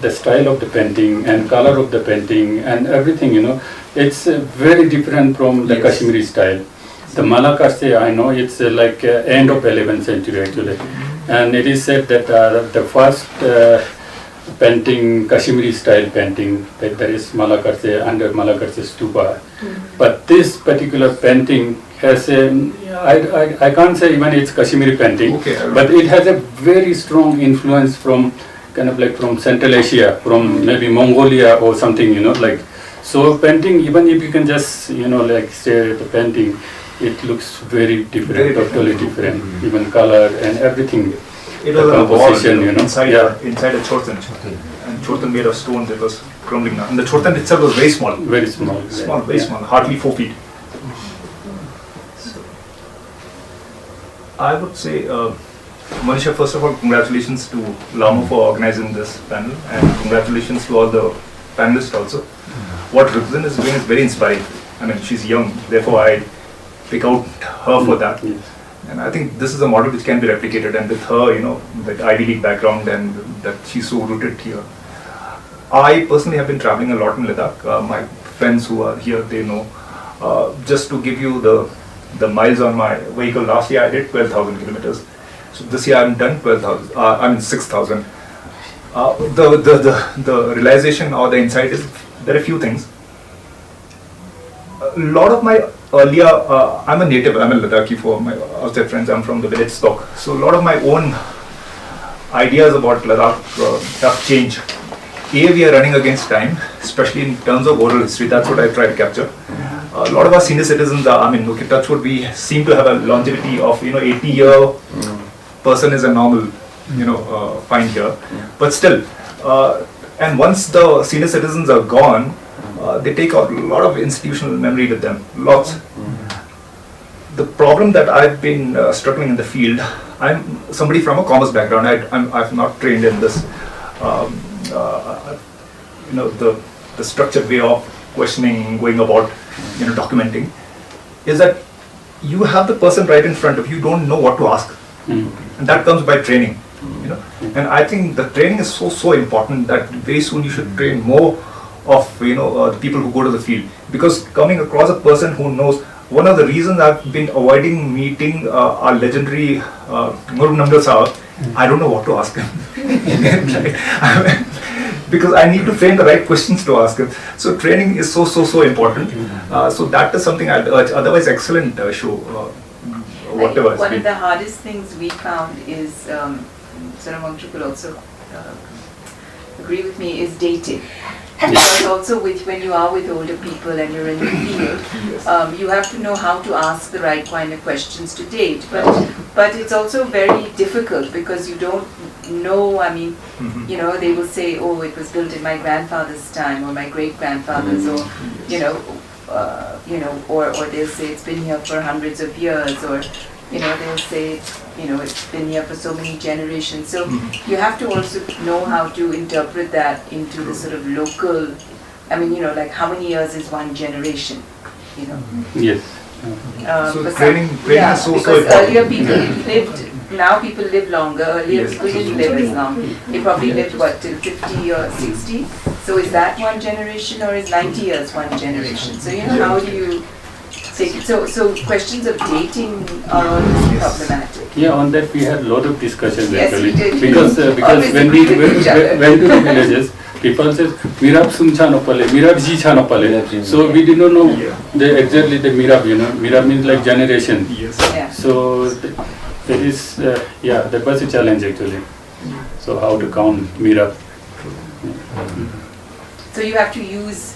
the style of the painting and color of the painting and everything, it's very different from the Yes. Kashmiri style. The Malakarse, I know it's like end of 11th century actually. And it is said that the first painting, Kashmiri style painting, that there is Malakarse under Malakarse stupa. But this particular painting has I can't say even it's Kashmiri painting, Okay, but it has a very strong influence from kind of like from Central Asia, from maybe Mongolia or something, like. So painting, even if you can just, like say the painting, it looks very different, Very different. totally different, even color and everything. It The was on a wall, composition, inside, Yeah. inside a chortan. And chortan made of stones, it was crumbling down. And the chortan itself was very small. Very small. Small, very yeah. small, hardly 4 feet. So, I would say, Manisha, first of all, congratulations to Lamo for organizing this panel, and congratulations to all the panelists also. What Rigzen is doing is very inspiring. I mean, she's young, therefore I pick out her for that. Yes. And I think this is a model which can be replicated, and with her, that Ivy League background and that she's so rooted here. I personally have been traveling a lot in Ladakh. My friends who are here, they know. Just to give you the miles on my vehicle, last year I did 12,000 kilometers. So this year I'm done 6,000. The realization or the insight is there are a few things. A lot of my earlier, I'm a native, I'm a Ladakhi for my outside friends, I'm from the village stock. So a lot of my own ideas about Ladakh have changed. We are running against time, especially in terms of oral history, that's what I try to capture. A lot of our senior citizens are, touch wood, we seem to have a longevity of, 80-year person is a normal, find here. But still, and once the senior citizens are gone, they take a lot of institutional memory with them, lots. The problem that I've been struggling in the field, I'm somebody from a commerce background. I've not trained in this, the structured way of questioning, going about, documenting, is that you have the person right in front of you, don't know what to ask, and that comes by training, And I think the training is so important that very soon you should train more of the people who go to the field, because coming across a person who knows. One of the reasons I've been avoiding meeting our legendary Nubra Valley, I don't know what to ask him. Right? Because I need to frame the right questions to ask him. So training is so important. So that is something I'd urge. Otherwise, excellent show. Whatever. One of the hardest things we found is, Sonam Wangchuk will also agree with me, is dating. Because also when you are with older people and you're in the field, you have to know how to ask the right kind of questions to date. But it's also very difficult because you don't know. They will say, oh, it was built in my grandfather's time or my great grandfather's, or or they'll say it's been here for hundreds of years, or they'll say it's been here for so many generations. So you have to also know how to interpret that into the sort of local, like how many years is one generation, Yes. So training is so because important. earlier people lived, now people live longer, earlier people didn't live as long. They probably lived till 50 or 60, So is that one generation or is 90 years one generation? So how do you take it? So questions of dating are always problematic. Yeah, on that we had a lot of discussions Yes, actually. we did. Because Always when we agree with each other. went to the villages, people said, Mirab Sumchano Pale, Mirab Ji Chano Pale. So we did not know exactly the Mirab, Mirab means like generation. Yes. Yeah. So there is, that was a challenge actually. So how to count Mirab. So you have to use,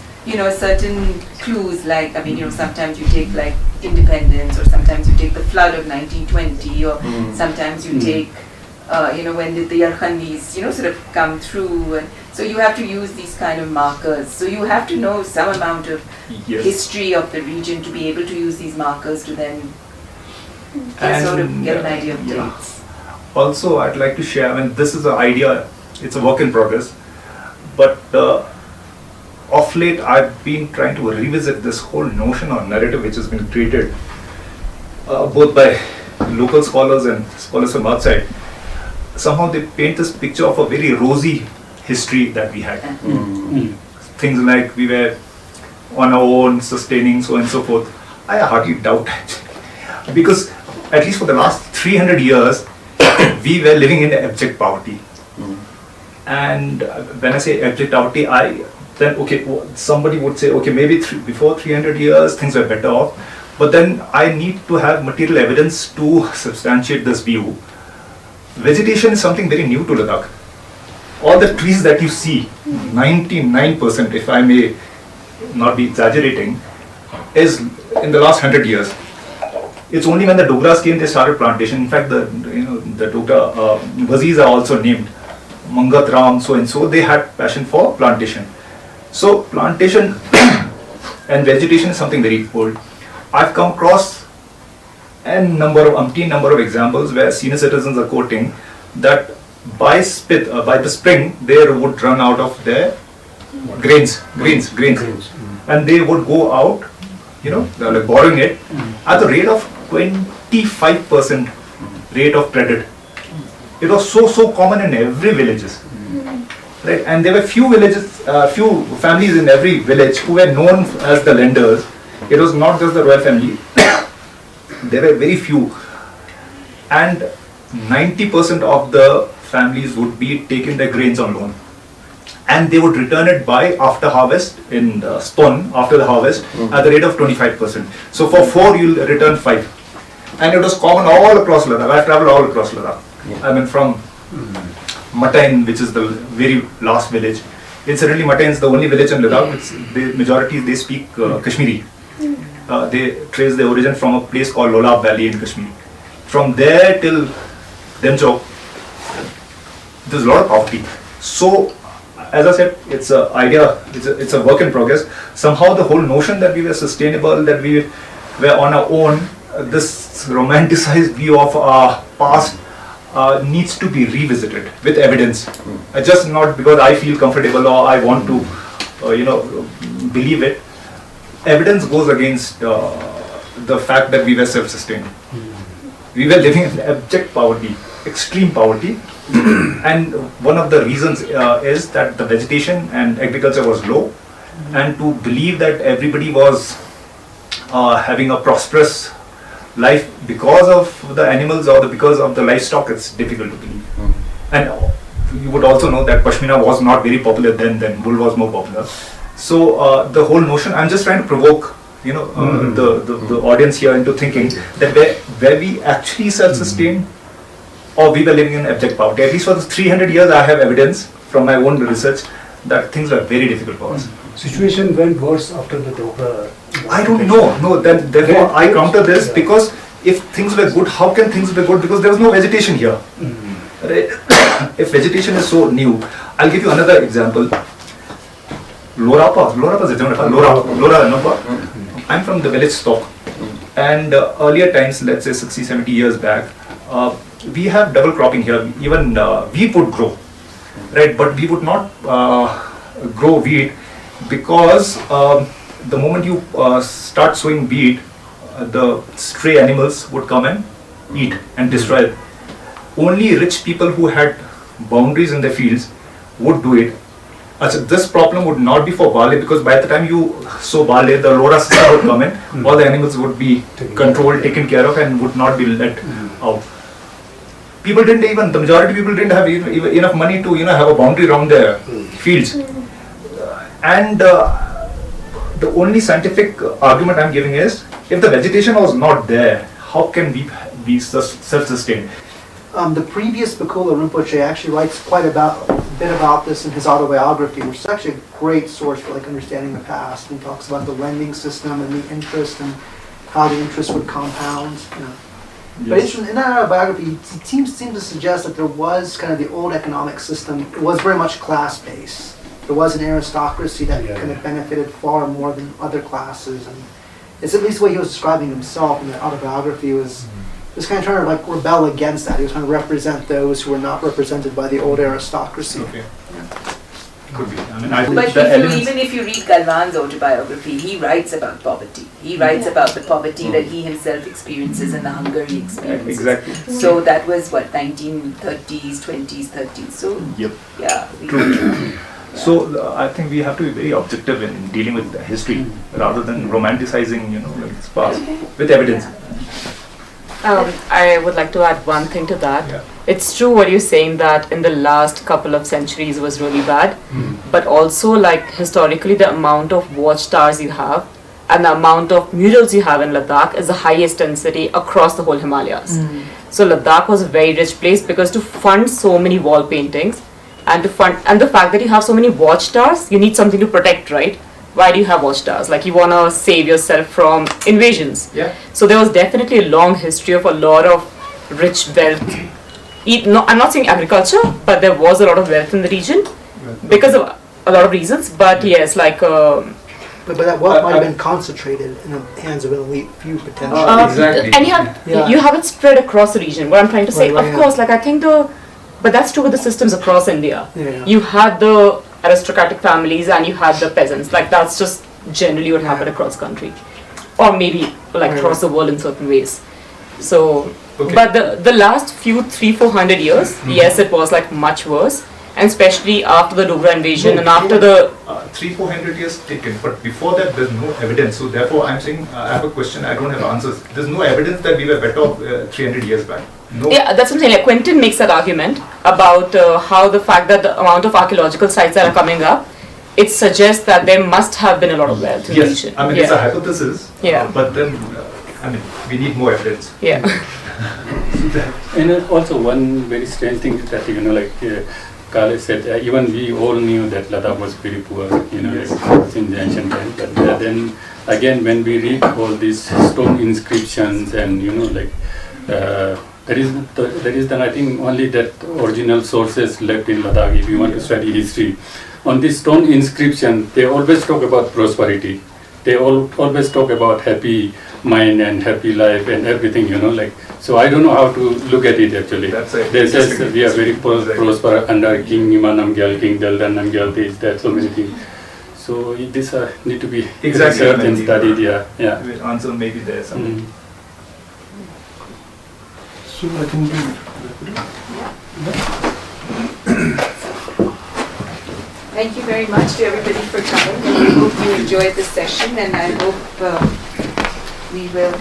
certain clues like, sometimes you take like independence, or sometimes you take the flood of 1920, or sometimes you take, when the Yarkhanis, sort of come through. And so you have to use these kind of markers. So you have to know some amount of history of the region to be able to use these markers to then sort of get an idea of dates. Also, I'd like to share, this is an idea, it's a work in progress, but of late I've been trying to revisit this whole notion or narrative which has been created both by local scholars and scholars from outside. Somehow they paint this picture of a very rosy history that we had. Things like we were on our own, sustaining, so on and so forth. I hardly doubt actually. Because at least for the last 300 years, we were living in abject poverty. And when I say abject poverty, somebody would say, okay, maybe before 300 years, things were better off. But then I need to have material evidence to substantiate this view. Vegetation is something very new to Ladakh. All the trees that you see, 99%, if I may not be exaggerating, is in the last 100 years. It's only when the Dogras came they started plantation. In fact, the Dogra Wazis are also named Mangat Ram, so and so. They had passion for plantation. So plantation and vegetation is something very old. I've come across umpteen number of examples where senior citizens are quoting that by the spring they would run out of their grains, and they would go out, like borrowing it at the rate of 25% rate of credit. It was so common in every villages, right? And there were few families in every village who were known as the lenders. It was not just the royal family. There were very few, and 90% of the families would be taking their grains on loan, and they would return it by after harvest in spawn after the harvest at the rate of 25%. So for 4 you'll return 5, and it was common all across Ladakh. I traveled all across Ladakh. From Matain, which is the very last village. Incidentally, Matain is the only village in Ladakh. The majority they speak Kashmiri. They trace their origin from a place called Lamo Valley in Kashmir. From there till Wangchuk, there's a lot of poverty. So, as I said, it's an idea, it's a work in progress. Somehow the whole notion that we were sustainable, that we were on our own, this romanticized view of our past needs to be revisited with evidence. Just not because I feel comfortable or I want to, believe it. Evidence goes against the fact that we were self-sustained. We were living in abject poverty, extreme poverty, and one of the reasons is that the vegetation and agriculture was low, and to believe that everybody was having a prosperous life because of the animals or because of the livestock, it's difficult to believe. And you would also know that Pashmina was not very popular then wool was more popular. So the whole notion, I'm just trying to provoke the audience here into thinking that were we actually self-sustained or we were living in abject poverty. At least for the 300 years I have evidence from my own research that things were very difficult for us. Situation went worse after the Dogra. I don't know. No, therefore I counter this because if things were good, how can things be good? Because there was no vegetation here. Right? If vegetation is so new, I'll give you another example. Lora. I'm from the village Stock, and earlier times, let's say 60, 70 years back, we have double cropping here. Even wheat would grow, right? But we would not grow wheat because the moment you start sowing wheat, the stray animals would come and eat and destroy it. Only rich people who had boundaries in their fields would do it. This problem would not be for barley, because by the time you sow barley, the LoRa system would come in, all the animals would be controlled, taken care of, and would not be let out. People didn't even, the majority of people didn't have enough money to have a boundary around their fields. And the only scientific argument I'm giving is, if the vegetation was not there, how can we be self-sustained? The previous Bakula Rinpoche actually writes quite a bit about this in his autobiography, which is actually a great source for understanding the past. And he talks about the lending system and the interest and how the interest would compound. But in that autobiography, he seems to suggest that there was kind of the old economic system. It was very much class-based. There was an aristocracy that kind of benefited far more than other classes, and it's at least the way he was describing himself in the autobiography was kind of trying to rebel against that. He was trying to represent those who were not represented by the old aristocracy. Okay. Could be. But even if you read Galvan's autobiography, he writes about poverty. He writes about the poverty that he himself experiences and the hunger he experiences. Exactly. So that was 1930s, 20s, 30s. So True. So I think we have to be very objective in dealing with the history rather than romanticizing, its past with evidence. I would like to add one thing to that. Yeah. It's true what you're saying that in the last couple of centuries was really bad, but also historically the amount of watchtowers you have and the amount of murals you have in Ladakh is the highest density across the whole Himalayas. So Ladakh was a very rich place because to fund so many wall paintings and the fact that you have so many watchtowers, you need something to protect, right? Why do you have watchtowers? You want to save yourself from invasions. Yeah. So there was definitely a long history of a lot of rich wealth. I'm not saying agriculture, but there was a lot of wealth in the region because of a lot of reasons. But yes, But that wealth might have been concentrated in the hands of an elite few potentially. Exactly. And you have it spread across the region. What I'm trying to say, of course, I think but that's true with the systems across India. You had the aristocratic families and you had the peasants. That's just generally what happened across the country, or maybe across the world in certain ways. So, but the last few 300-400 years, yes, it was much worse, and especially after the Nubra invasion and after the 300-400 years taken, but before that there's no evidence. So therefore I'm saying I have a question, I don't have answers. There's no evidence that we were better off 300 years back. No. Yeah, that's what I'm saying. Quentin makes that argument about how the fact that the amount of archaeological sites that are coming up, it suggests that there must have been a lot of wealth in the region. I mean it's a hypothesis. But then we need more evidence. Yeah. And also one very strange thing is that Kale said, even we all knew that Ladakh was very poor, in the ancient times. But then again, when we read all these stone inscriptions and there is then I think only that original sources left in Ladakh if you want to study history. On this stone inscription, they always talk about prosperity. They always talk about happy mind and happy life and everything, So I don't know how to look at it actually. They say we are very prosperous under King Nima Namgyal, King Daldan Namgyal, that so many things. So this need to be researched and studied. The answer may be there somewhere. So I think thank you very much to everybody for coming, and I hope you enjoyed the session, and I hope we will